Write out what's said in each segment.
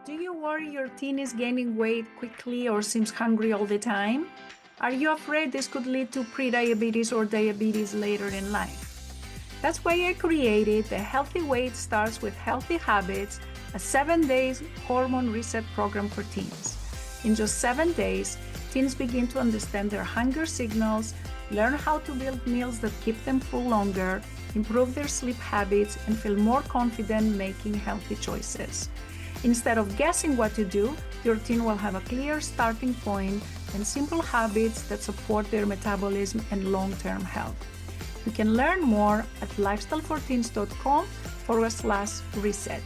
Do you worry your teen is gaining weight quickly or seems hungry all the time? Are you afraid this could lead to prediabetes or diabetes later in life? That's why I created the Healthy Weight Starts with Healthy Habits, a 7-day hormone reset program for teens. In just 7 days, teens begin to understand their hunger signals, learn how to build meals that keep them full longer, improve their sleep habits, and feel more confident making healthy choices. Instead of guessing what to do, your teen will have a clear starting point and simple habits that support their metabolism and long-term health. You can learn more at lifestyleforteens.com/reset.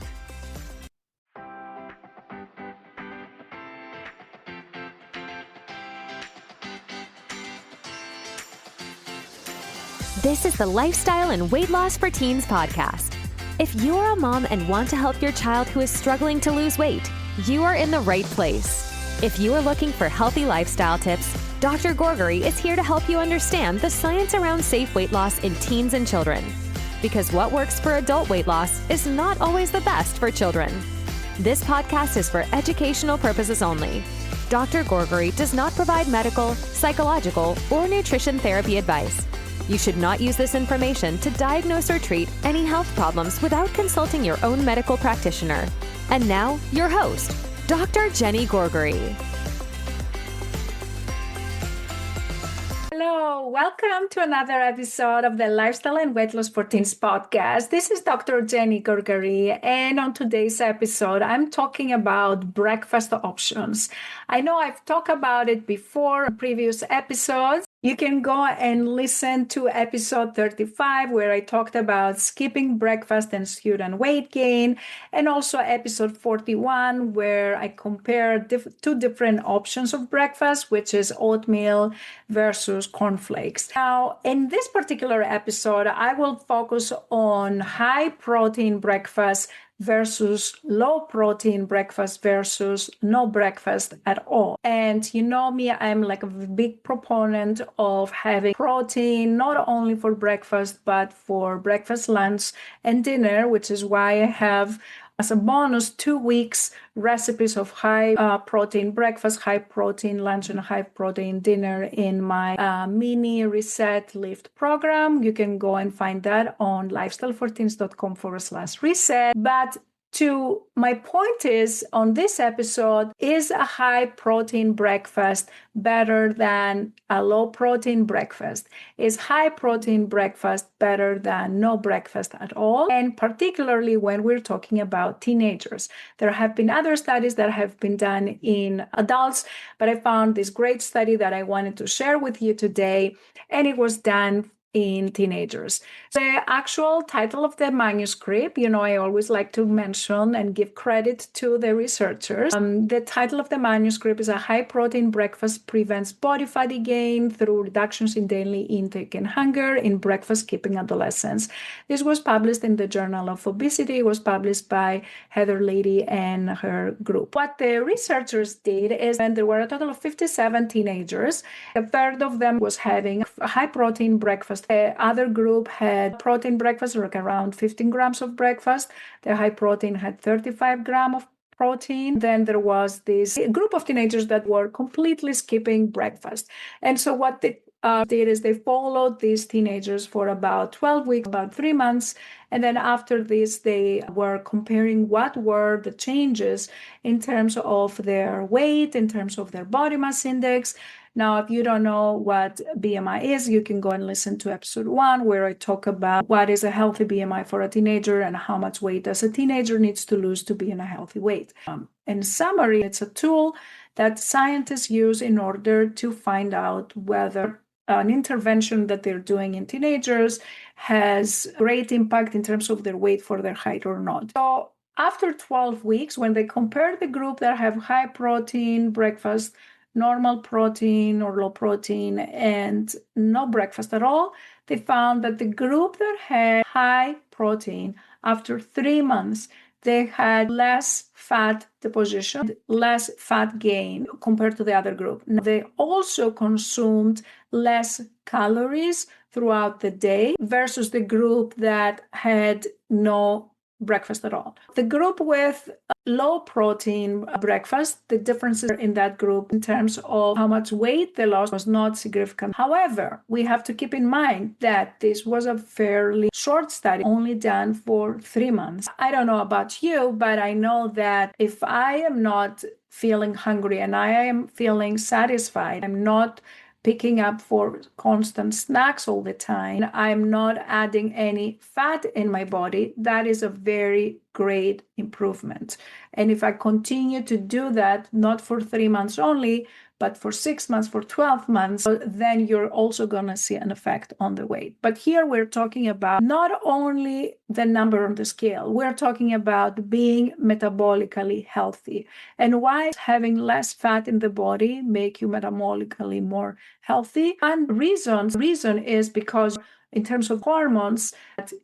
This is the Lifestyle and Weight Loss for Teens podcast. If you're a mom and want to help your child who is struggling to lose weight, you are in the right place. If you are looking for healthy lifestyle tips, Dr. Gourgari is here to help you understand the science around safe weight loss in teens and children. Because what works for adult weight loss is not always the best for children. This podcast is for educational purposes only. Dr. Gourgari does not provide medical, psychological, or nutrition therapy advice. You should not use this information to diagnose or treat any health problems without consulting your own medical practitioner. And now, your host, Dr. Jenny Gourgari. Hello, welcome to another episode of the Lifestyle and Weight Loss for Teens podcast. This is Dr. Jenny Gourgari, and on today's episode, I'm talking about breakfast options. I know I've talked about it before in previous episodes. You can go and listen to episode 35, where I talked about skipping breakfast and student weight gain, and also episode 41, where I compared two different options of breakfast, which is oatmeal versus cornflakes. Now, in this particular episode, I will focus on high protein breakfast versus low protein breakfast versus no breakfast at all. And you know me, I'm like a big proponent of having protein, not only for breakfast, but for breakfast, lunch, and dinner, which is why I have as a bonus 2 weeks recipes of high protein breakfast, high protein lunch, and high protein dinner in my mini reset lift program. You can go and find that on lifestyleforteens.com/reset. But to my point is, on this episode, is a high protein breakfast better than a low protein breakfast? Is high protein breakfast better than no breakfast at all? And particularly when we're talking about teenagers. There have been other studies that have been done in adults, but I found this great study that I wanted to share with you today, and it was done in teenagers. The actual title of the manuscript, I always like to mention and give credit to the researchers. The title of the manuscript is "A High Protein Breakfast Prevents Body Fat Gain Through Reductions in Daily Intake and Hunger in Breakfast Skipping Adolescents." This was published in the Journal of Obesity. It was published by Heather Lady and her group. What the researchers did is, and there were a total of 57 teenagers, a third of them was having a high protein breakfast. The other group had protein breakfast, like around 15 grams of breakfast. The high protein had 35 grams of protein. Then there was this group of teenagers that were completely skipping breakfast. And so what they did is they followed these teenagers for about 12 weeks, about 3 months. And then after this, they were comparing what were the changes in terms of their weight, in terms of their body mass index. Now, if you don't know what BMI is, you can go and listen to episode 1, where I talk about what is a healthy BMI for a teenager and how much weight does a teenager needs to lose to be in a healthy weight. In summary, it's a tool that scientists use in order to find out whether an intervention that they're doing in teenagers has great impact in terms of their weight for their height or not. So after 12 weeks, when they compare the group that have high protein breakfast, normal protein or low protein, and no breakfast at all, they found that the group that had high protein, after 3 months, they had less fat deposition, less fat gain compared to the other group. They also consumed less calories throughout the day versus the group that had no breakfast at all. The group with low protein breakfast, the differences in that group in terms of how much weight they lost was not significant. However, we have to keep in mind that this was a fairly short study, only done for 3 months. I don't know about you, but I know that if I am not feeling hungry and I am feeling satisfied, I'm not picking up for constant snacks all the time, I'm not adding any fat in my body, that is a very great improvement. And if I continue to do that, not for 3 months only, but for 6 months, for 12 months, then you're also going to see an effect on the weight. But here we're talking about not only the number on the scale, we're talking about being metabolically healthy. And why having less fat in the body make you metabolically more healthy? And reason is because in terms of hormones,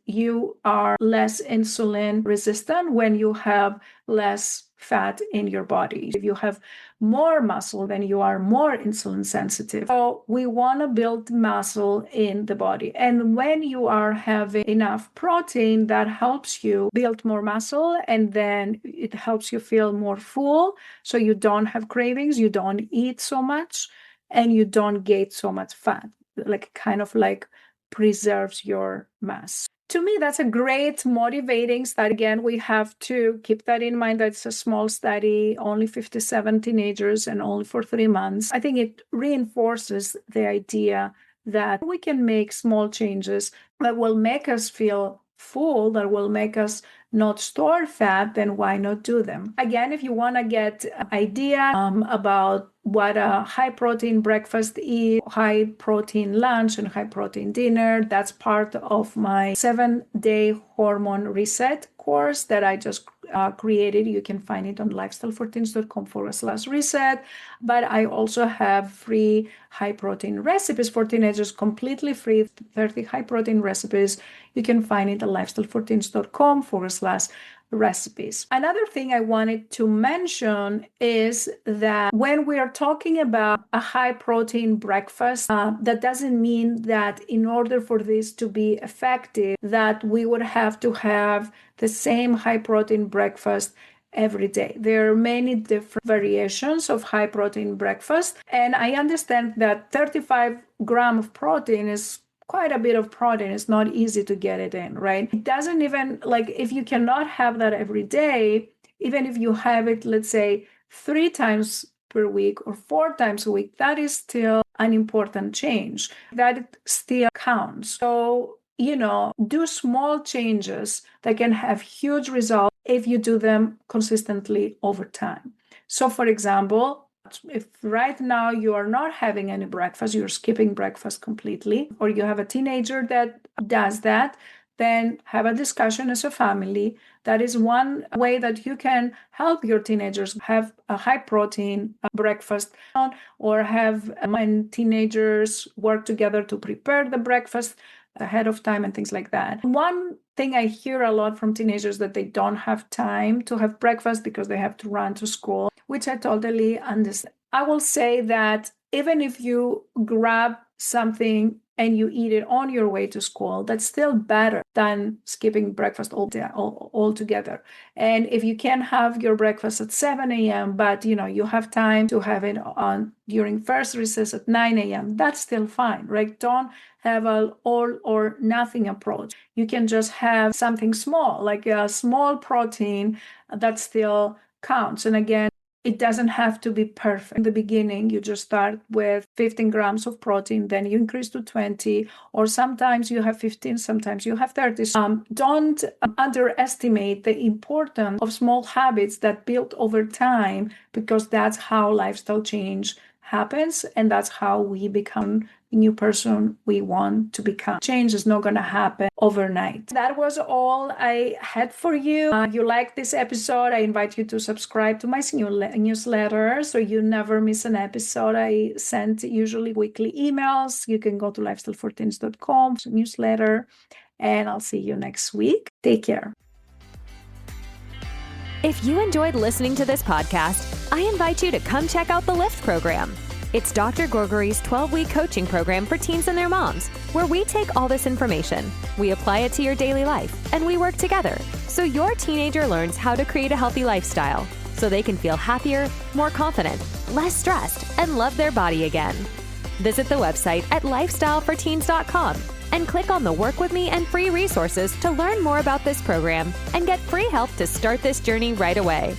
you are less insulin resistant when you have less fat in your body. If you have more muscle, then you are more insulin sensitive. So we want to build muscle in the body. And when you are having enough protein, that helps you build more muscle, and then it helps you feel more full. So you don't have cravings, you don't eat so much, and you don't gain so much fat, kind of preserves your mass. To me, that's a great motivating study. Again, we have to keep that in mind that it's a small study, only 57 teenagers and only for 3 months. I think it reinforces the idea that we can make small changes that will make us feel full, that will make us not store fat, then why not do them? Again, if you want to get an idea about what a high protein breakfast is, high protein lunch, and high protein dinner, that's part of my 7-day hormone reset course that I just created. You can find it on lifestyle14s.com/reset. But I also have free high protein recipes for teenagers, completely free, 30 high protein recipes. You can find it at lifestyle14s.com/recipes. Another thing I wanted to mention is that when we are talking about a high protein breakfast, that doesn't mean that in order for this to be effective, that we would have to have the same high protein breakfast every day. There are many different variations of high protein breakfast, and I understand that 35 grams of protein is quite a bit of protein. It's not easy to get it in, right? It doesn't even, if you cannot have that every day, even if you have it, let's say 3 times per week or 4 times a week, that is still an important change. That still counts. So, do small changes that can have huge results if you do them consistently over time. So, for example, if right now you are not having any breakfast, you're skipping breakfast completely, or you have a teenager that does that, then have a discussion as a family. That is one way that you can help your teenagers have a high protein breakfast, or have when teenagers work together to prepare the breakfast ahead of time and things like that. One thing I hear a lot from teenagers that they don't have time to have breakfast because they have to run to school, which I totally understand. I will say that even if you grab something and you eat it on your way to school, that's still better than skipping breakfast altogether. And if you can have your breakfast at 7 a.m., but you have time to have it on during first recess at 9 a.m., that's still fine, right? Don't have an all or nothing approach. You can just have something small, like a small protein that still counts. And again, it doesn't have to be perfect. In the beginning, you just start with 15 grams of protein, then you increase to 20, or sometimes you have 15, sometimes you have 30. Don't underestimate the importance of small habits that build over time, because that's how lifestyle change happens, and that's how we become the new person we want to become. Change is not going to happen overnight. That was all I had for you. If you like this episode, I invite you to subscribe to my newsletter so you never miss an episode. I send usually weekly emails. You can go to lifestyle14s.com newsletter, and I'll see you next week. Take care. If you enjoyed listening to this podcast, I invite you to come check out the LIFT program. It's Dr. Gourgari's 12-week coaching program for teens and their moms, where we take all this information, we apply it to your daily life, and we work together so your teenager learns how to create a healthy lifestyle so they can feel happier, more confident, less stressed, and love their body again. Visit the website at lifestyleforteens.com and click on the Work With Me and free resources to learn more about this program and get free help to start this journey right away.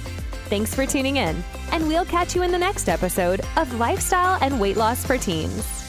Thanks for tuning in, and we'll catch you in the next episode of Lifestyle and Weight Loss for Teens.